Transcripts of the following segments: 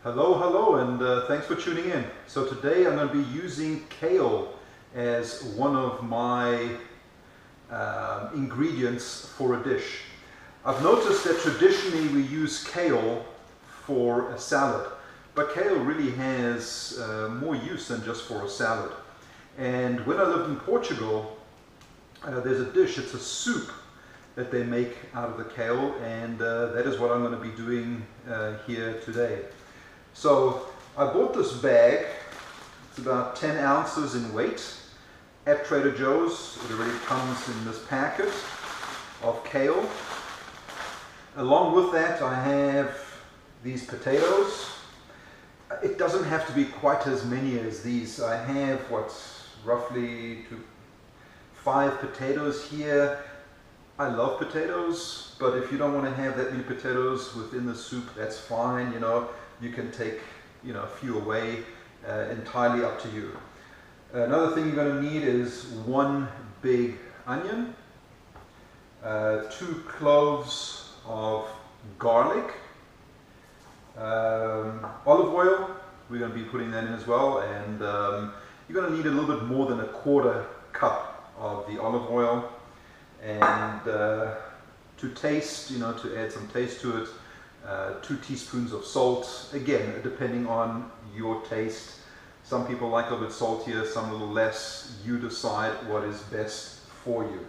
Hello, and thanks for tuning in. So today I'm going to be using kale as one of my ingredients for a dish. I've noticed that traditionally we use kale for a salad, but kale really has more use than just for a salad. And when I lived in Portugal, there's a dish, it's a soup that they make out of the kale, and that is what I'm going to be doing here today. So I bought this bag, it's about 10 ounces in weight at Trader Joe's. It already comes in this packet of kale. Along with that I have these potatoes. It doesn't have to be quite as many as these. I have roughly 5 potatoes here. I love potatoes, but if you don't want to have that many potatoes within the soup, that's fine. You can take a few away, entirely up to you. Another thing you're going to need is 1 big onion, 2 cloves of garlic, olive oil, we're going to be putting that in as well, and you're going to need a little bit more than 1/4 cup of the olive oil, and to taste, to add some taste to it, 2 teaspoons of salt, again depending on your taste. Some people like a little bit saltier, some a little less. You decide what is best for you.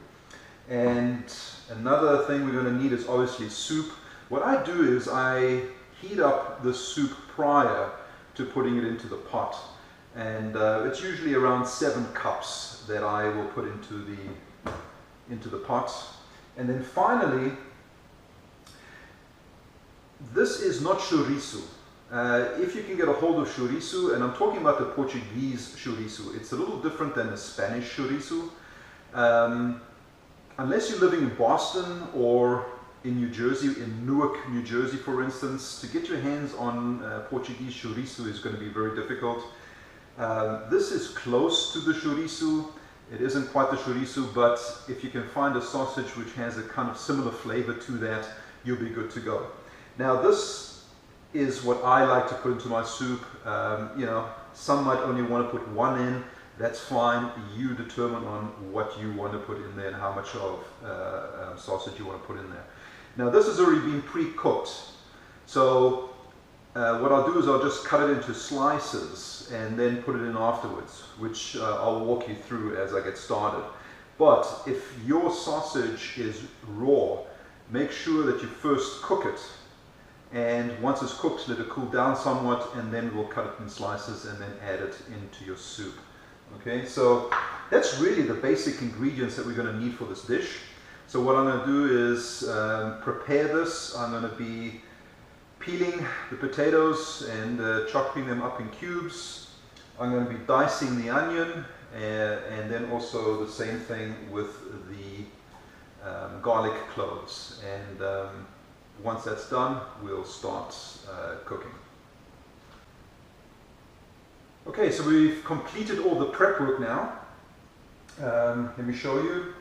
And another thing we're going to need is obviously soup. What I do is I heat up the soup prior to putting it into the pot, and it's usually around 7 cups that I will put into the pot. And then finally, this is not chouriço. If you can get a hold of chouriço, and I'm talking about the Portuguese chouriço, it's a little different than the Spanish chouriço. Unless you're living in Boston or in New Jersey, in Newark, New Jersey for instance, to get your hands on Portuguese chouriço is going to be very difficult. This is close to the chouriço. It isn't quite the chouriço, but if you can find a sausage which has a kind of similar flavor to that, you'll be good to go. Now this is what I like to put into my soup. Some might only want to put 1 in. That's fine. You determine on what you want to put in there and how much of sausage you want to put in there. Now this has already been pre-cooked. So what I'll do is I'll just cut it into slices and then put it in afterwards, which I'll walk you through as I get started. But if your sausage is raw, make sure that you first cook it. And once it's cooked, let it cool down somewhat, and then we'll cut it in slices and then add it into your soup. Okay, so that's really the basic ingredients that we're going to need for this dish. So what I'm going to do is prepare this. I'm going to be peeling the potatoes and chopping them up in cubes. I'm going to be dicing the onion, and then also the same thing with the garlic cloves. And once that's done, we'll start cooking. Okay, so we've completed all the prep work now. Let me show you.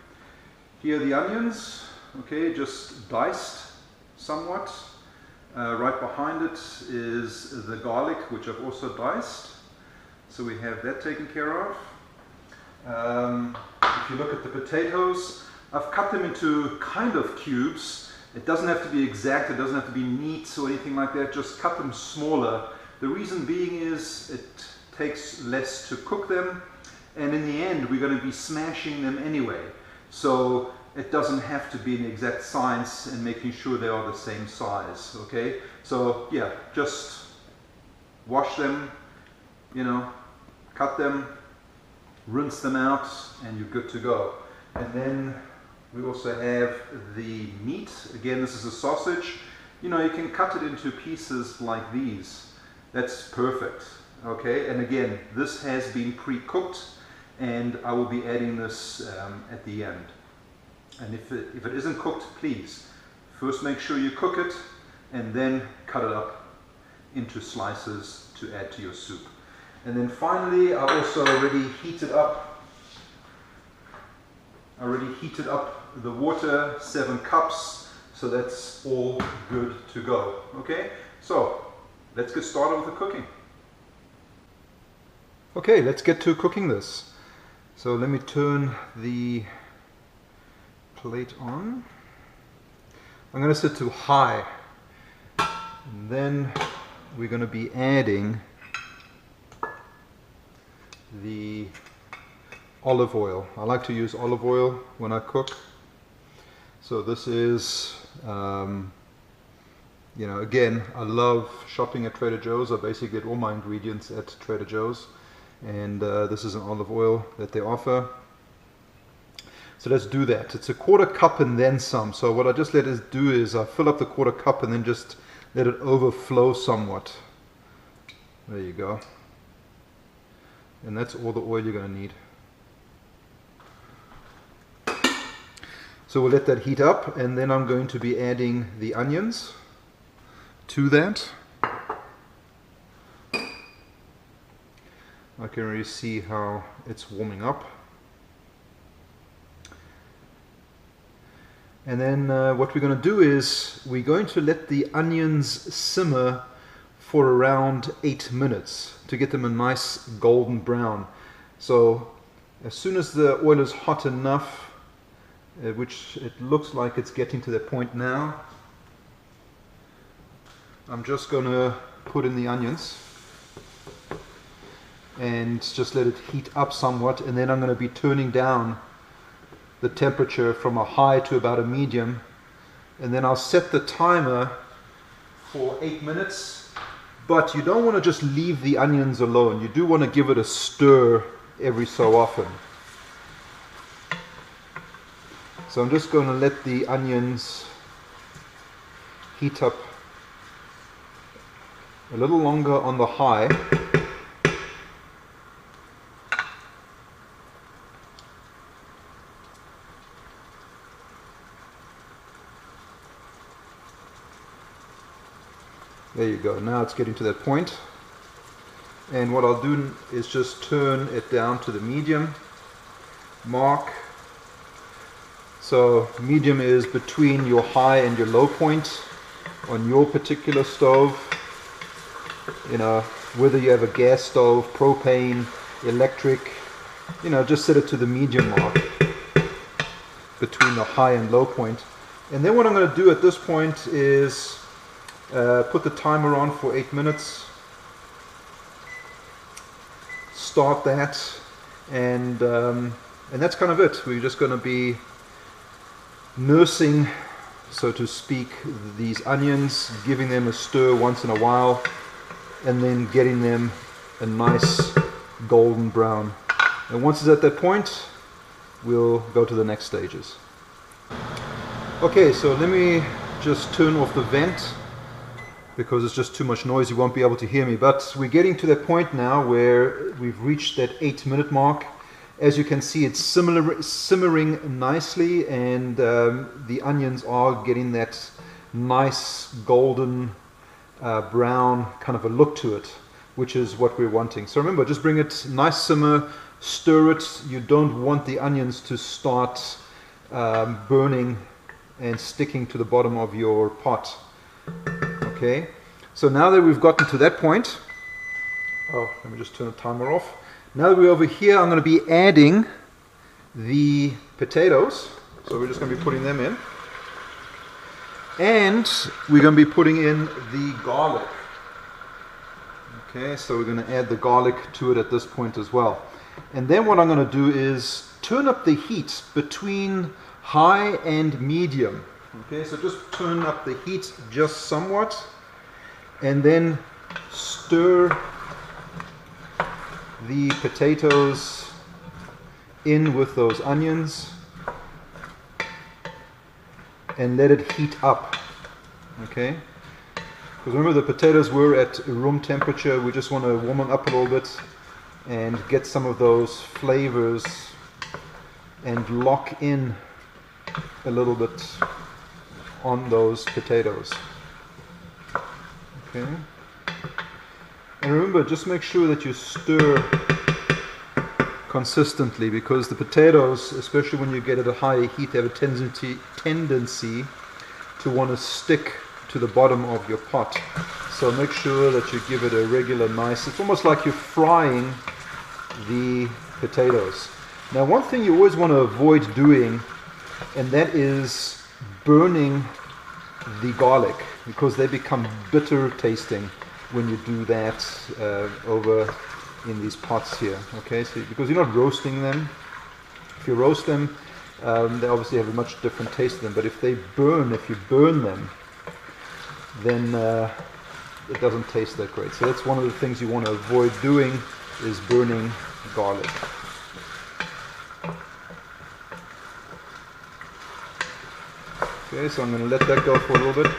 Here are the onions, okay, just diced somewhat. Right behind it is the garlic, which I've also diced. So we have that taken care of. If you look at the potatoes, I've cut them into kind of cubes. It doesn't have to be exact, it doesn't have to be neat or anything like that, just cut them smaller. The reason being is it takes less to cook them, and in the end we're going to be smashing them anyway. So it doesn't have to be an exact science and making sure they are the same size, okay? So yeah, just wash them, cut them, rinse them out, and you're good to go. And then we also have the meat. Again, this is a sausage. You can cut it into pieces like these. That's perfect. Okay, and again, this has been pre-cooked, and I will be adding this at the end. And if it isn't cooked, please first make sure you cook it and then cut it up into slices to add to your soup. And then finally, I also already heated up the water, 7 cups, so that's all good to go. Okay, so let's get started with the cooking. Okay, let's get to cooking this. So let me turn the plate on. I'm going to set to high. And then we're going to be adding the olive oil. I like to use olive oil when I cook. So this is, you know, again, I love shopping at Trader Joe's. I basically get all my ingredients at Trader Joe's. And this is an olive oil that they offer. So let's do that. It's a 1/4 cup and then some. So what I just let it do is I fill up the 1/4 cup and then just let it overflow somewhat. There you go. And that's all the oil you're going to need. So we'll let that heat up, and then I'm going to be adding the onions to that. I can already see how it's warming up. And then what we're going to do is we're going to let the onions simmer for around 8 minutes to get them a nice golden brown. So as soon as the oil is hot enough, which it looks like it's getting to that point now, I'm just going to put in the onions and just let it heat up somewhat, and then I'm going to be turning down the temperature from a high to about a medium, and then I'll set the timer for 8 minutes. But you don't want to just leave the onions alone. You do want to give it a stir every so often. So I'm just going to let the onions heat up a little longer on the high. There you go, now it's getting to that point. And what I'll do is just turn it down to the medium mark. So medium is between your high and your low point on your particular stove. You know, whether you have a gas stove, propane, electric, you know, just set it to the medium mark between the high and low point. And then what I'm going to do at this point is put the timer on for 8 minutes, start that, and that's kind of it. We're just going to be nursing, so to speak, these onions, giving them a stir once in a while, and then getting them a nice golden brown. And once it's at that point, we'll go to the next stages. Okay, so let me just turn off the vent, because it's just too much noise, you won't be able to hear me. But we're getting to that point now where we've reached that 8 minute mark. As you can see, it's simmering nicely, and the onions are getting that nice golden brown kind of a look to it, which is what we're wanting. So remember, just bring it nice simmer, stir it. You don't want the onions to start burning and sticking to the bottom of your pot. Okay, so now that we've gotten to that point, oh, let me just turn the timer off. Now that we're over here, I'm going to be adding the potatoes. So we're just going to be putting them in. And we're going to be putting in the garlic. Okay, so we're going to add the garlic to it at this point as well. And then what I'm going to do is turn up the heat between high and medium. Okay, so just turn up the heat just somewhat, and then stir the potatoes in with those onions and let it heat up. Okay, because remember, the potatoes were at room temperature. We just want to warm them up a little bit and get some of those flavors and lock in a little bit on those potatoes. Okay, and remember, just make sure that you stir consistently, because the potatoes, especially when you get at a higher heat, they have a tendency to want to stick to the bottom of your pot. So make sure that you give it a regular nice, it's almost like you're frying the potatoes. Now one thing you always want to avoid doing, and that is burning the garlic, because they become bitter tasting when you do that over in these pots here. Okay, so because you're not roasting them. If you roast them, they obviously have a much different taste to them, but if you burn them, then it doesn't taste that great. So that's one of the things you want to avoid doing, is burning garlic. Okay, so I'm going to let that go for a little bit,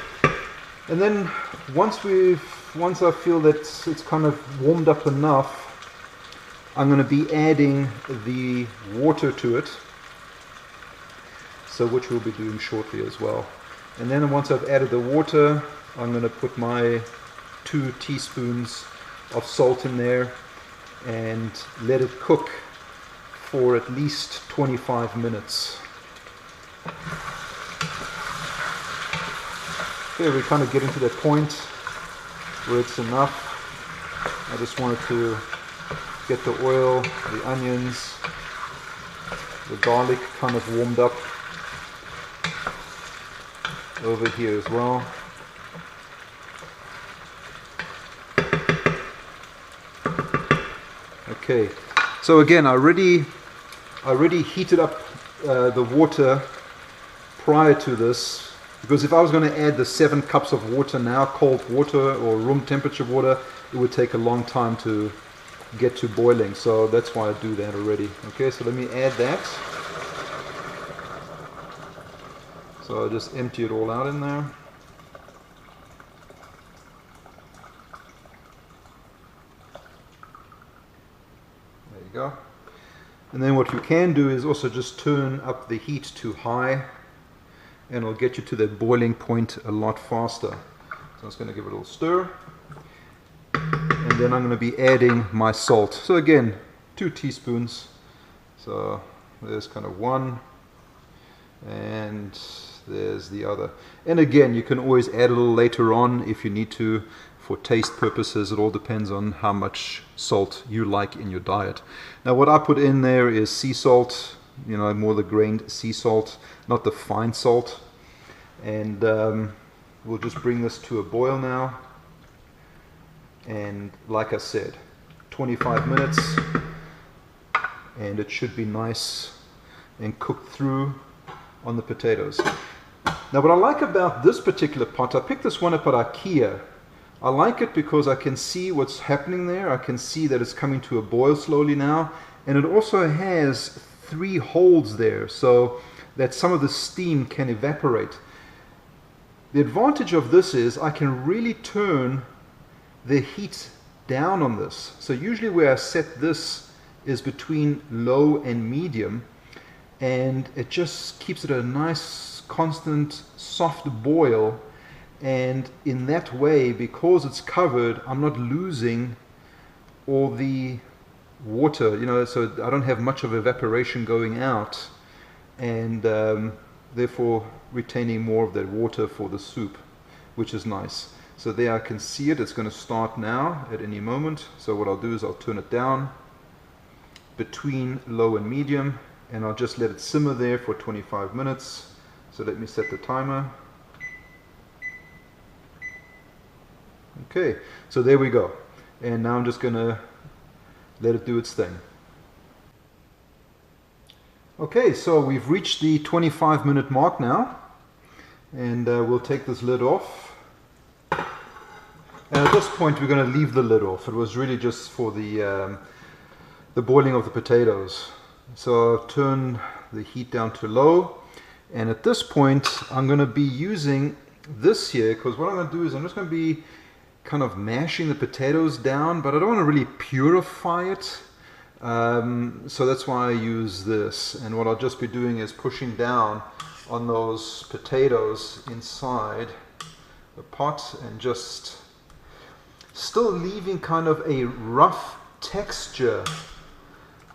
and then once I feel that it's kind of warmed up enough, I'm going to be adding the water to it, so which we'll be doing shortly as well. And then once I've added the water, I'm going to put my 2 teaspoons of salt in there and let it cook for at least 25 minutes. Okay, we're kind of getting to that point where it's enough. I just wanted to get the oil, the onions, the garlic kind of warmed up over here as well. Okay, so again, I already heated up the water prior to this, because if I was going to add the 7 cups of water now, cold water or room temperature water, it would take a long time to get to boiling, so that's why I do that already. Okay, so let me add that. So I'll just empty it all out in there. There you go. And then what you can do is also just turn up the heat to high, and it'll get you to that boiling point a lot faster. So I'm just going to give it a little stir. And then I'm going to be adding my salt. So again, 2 teaspoons. So there's kind of 1, and there's the other. And again, you can always add a little later on if you need to, for taste purposes. It all depends on how much salt you like in your diet. Now what I put in there is sea salt, you know, more the grained sea salt, not the fine salt. And we'll just bring this to a boil now. And like I said, 25 minutes, and it should be nice and cooked through on the potatoes. Now what I like about this particular pot, I picked this one up at IKEA. I like it because I can see what's happening there. I can see that it's coming to a boil slowly now, and it also has 3 holes there so that some of the steam can evaporate. The advantage of this is I can really turn the heat down on this. So usually where I set this is between low and medium, and it just keeps it a nice constant soft boil, and in that way, because it's covered, I'm not losing all the water, you know, so I don't have much of evaporation going out, and therefore retaining more of that water for the soup, which is nice. So there I can see it, it's going to start now at any moment. So what I'll do is I'll turn it down between low and medium, and I'll just let it simmer there for 25 minutes. So let me set the timer. Okay, so there we go. And now I'm just going to let it do its thing. Okay, so we've reached the 25-minute mark now, and we'll take this lid off. And at this point we're going to leave the lid off. It was really just for the boiling of the potatoes. So I'll turn the heat down to low, and at this point I'm going to be using this here, because what I'm going to do is I'm just going to be kind of mashing the potatoes down, but I don't want to really purify it. So that's why I use this, and what I'll just be doing is pushing down on those potatoes inside the pot, and just still leaving kind of a rough texture,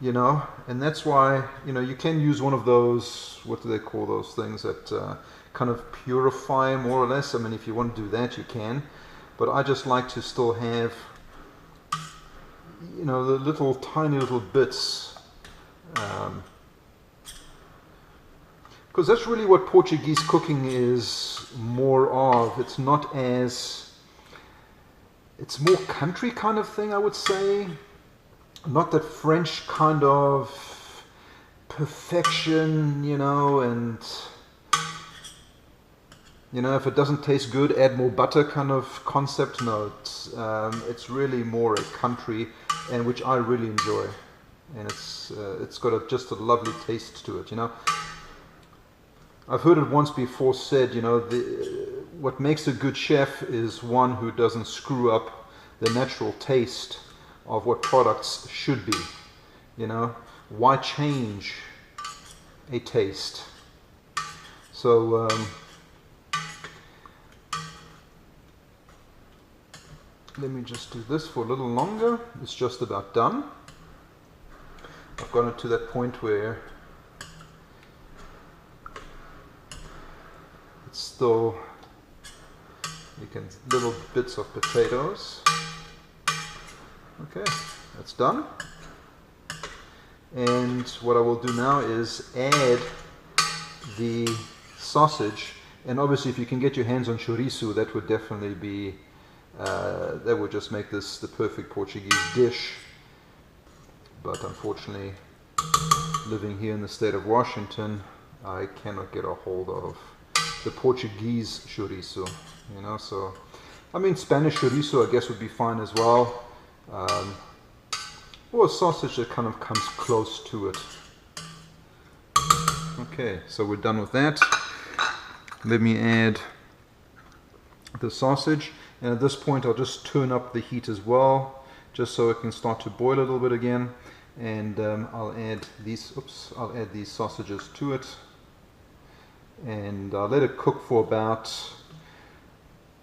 you know. And that's why, you know, you can use one of those, what do they call those things that kind of purify more or less. I mean, if you want to do that, you can. But I just like to still have, you know, the little tiny little bits. Because that's really what Portuguese cooking is more of. It's not as, it's more country kind of thing, I would say. Not that French kind of perfection, you know, and, you know, if it doesn't taste good, add more butter kind of concept. No, it's really more a country, and which I really enjoy. And it's got just a lovely taste to it, you know. I've heard it once before said, you know, what makes a good chef is one who doesn't screw up the natural taste of what products should be. You know, why change a taste? So let me just do this for a little longer. It's just about done. I've gotten to that point where still, you can, little bits of potatoes. Okay, that's done. And what I will do now is add the sausage, and obviously if you can get your hands on chorizo, that would definitely be, that would just make this the perfect Portuguese dish. But unfortunately, living here in the state of Washington, I cannot get a hold of the Portuguese chorizo, you know. So I mean, Spanish chorizo I guess would be fine as well, or a sausage that kind of comes close to it. Okay, so we're done with that. Let me add the sausage, and at this point I'll just turn up the heat as well, just so it can start to boil a little bit again. And I'll add these sausages to it. And I'll let it cook for about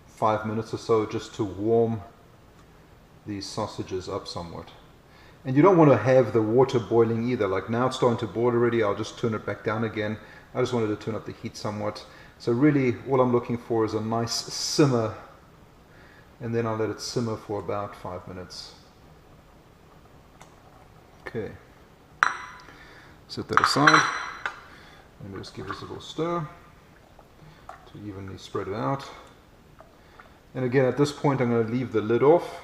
5 minutes or so, just to warm these sausages up somewhat. And you don't want to have the water boiling either. Like now it's starting to boil already, I'll just turn it back down again. I just wanted to turn up the heat somewhat. So really all I'm looking for is a nice simmer, and then I'll let it simmer for about 5 minutes. Okay, set that aside. And just give this a little stir to evenly spread it out. And again, at this point, I'm going to leave the lid off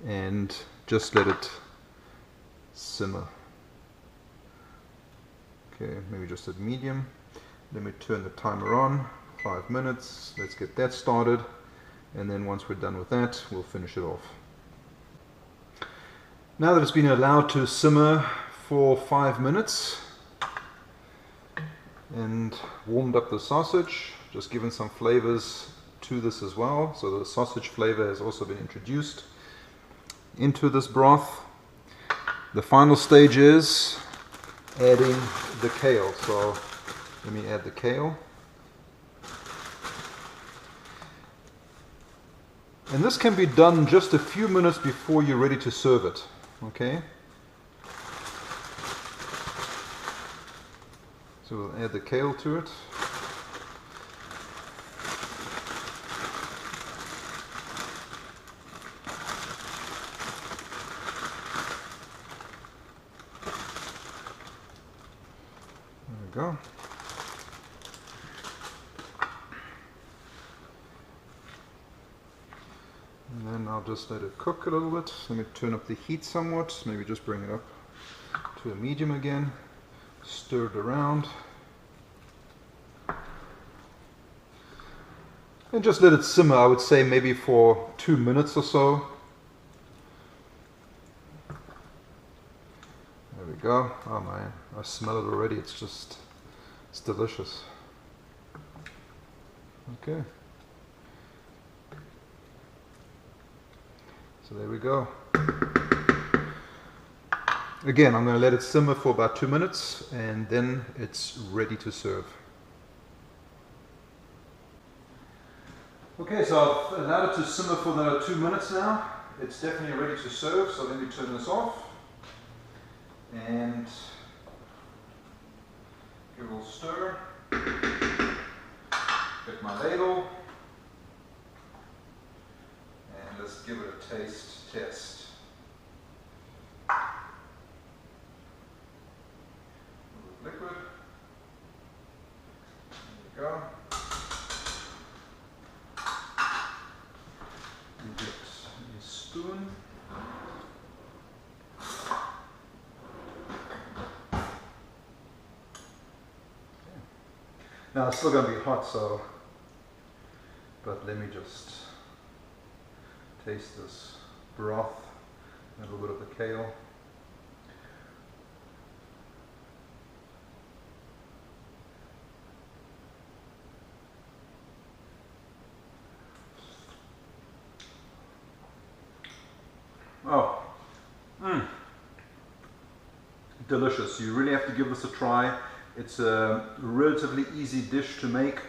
and just let it simmer. Okay, maybe just at medium. Let me turn the timer on, 5 minutes. Let's get that started. And then once we're done with that, we'll finish it off. Now that it's been allowed to simmer for 5 minutes, and warmed up the sausage, just given some flavors to this as well. So the sausage flavor has also been introduced into this broth. The final stage is adding the kale. So let me add the kale. And this can be done just a few minutes before you're ready to serve it. Okay? So we'll add the kale to it. There we go. And then I'll just let it cook a little bit. Let me turn up the heat somewhat, maybe just bring it up to a medium again. Stir it around and just let it simmer, I would say maybe for 2 minutes or so. There we go. Oh man, I smell it already. It's delicious. Okay, so there we go. Again, I'm going to let it simmer for about 2 minutes, and then it's ready to serve. Okay, so I've allowed it to simmer for another 2 minutes now. It's definitely ready to serve, so let me turn this off. And give it a little stir. Get my ladle, and let's give it a taste test. A little liquid. There we go. You get a spoon. Now it's still going to be hot, so, but let me just taste this broth, a little bit of the kale. Oh, delicious. You really have to give this a try. It's a relatively easy dish to make.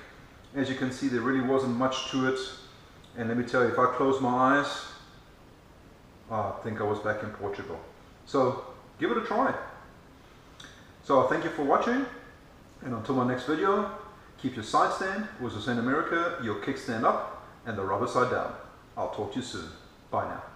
As you can see, there really wasn't much to it. And let me tell you, if I close my eyes, I think I was back in Portugal. So give it a try. So thank you for watching. And until my next video, keep your side stand, or as I say in America, your kickstand up and the rubber side down. I'll talk to you soon. Bye now.